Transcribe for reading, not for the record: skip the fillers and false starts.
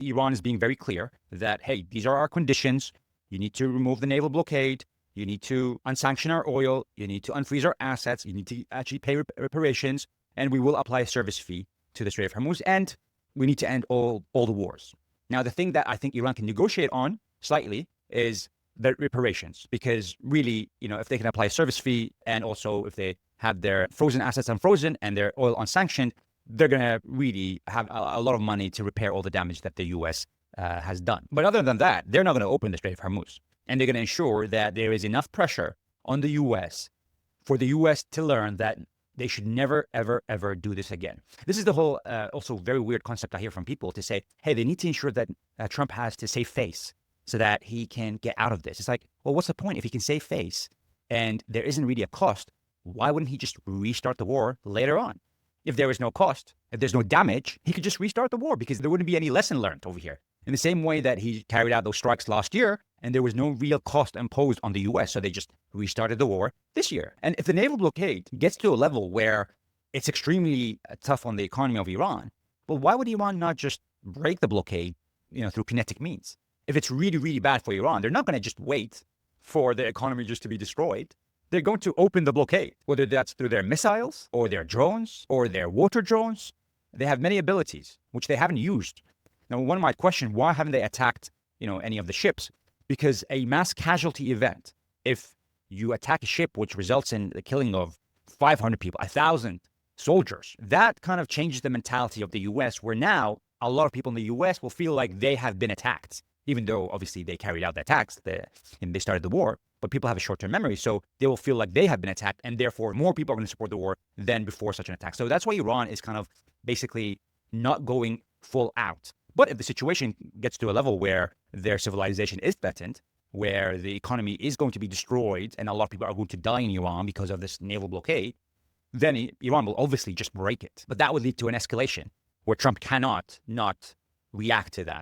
Iran is being very clear that, hey, these are our conditions. You need to remove the naval blockade. You need to unsanction our oil. You need to unfreeze our assets. You need to actually pay reparations. And we will apply a service fee to the Strait of Hormuz. And we need to end all the wars. Now, the thing that I think Iran can negotiate on slightly is the reparations, because really, if they can apply a service fee and also if they have their frozen assets unfrozen and their oil unsanctioned, they're going to really have a lot of money to repair all the damage that the U.S. Has done. But other than that, they're not going to open the Strait of Hormuz. And they're going to ensure that there is enough pressure on the U.S. for the U.S. to learn that they should never, ever, ever do this again. This is the whole also very weird concept I hear from people to say, hey, they need to ensure that Trump has to save face so that he can get out of this. It's like, well, what's the point? If he can save face and there isn't really a cost, why wouldn't he just restart the war later on? If there is no cost, if there's no damage, he could just restart the war because there wouldn't be any lesson learned over here. In the same way that he carried out those strikes last year and there was no real cost imposed on the U.S., so they just restarted the war this year. And if the naval blockade gets to a level where it's extremely tough on the economy of Iran, well, why would Iran not just break the blockade, through kinetic means? If it's really, really bad for Iran, they're not going to just wait for the economy just to be destroyed. They're going to open the blockade, whether that's through their missiles or their drones or their water drones. They have many abilities, which they haven't used. Now, one might question, why haven't they attacked, any of the ships? Because a mass casualty event, if you attack a ship which results in the killing of 500 people, 1,000 soldiers, that kind of changes the mentality of the U.S., where now a lot of people in the U.S. will feel like they have been attacked, even though obviously they carried out the attacks and they started the war. But people have a short-term memory, so they will feel like they have been attacked, and therefore more people are going to support the war than before such an attack. So that's why Iran is kind of basically not going full out. But if the situation gets to a level where their civilization is threatened, where the economy is going to be destroyed, and a lot of people are going to die in Iran because of this naval blockade, then Iran will obviously just break it. But that would lead to an escalation where Trump cannot not react to that.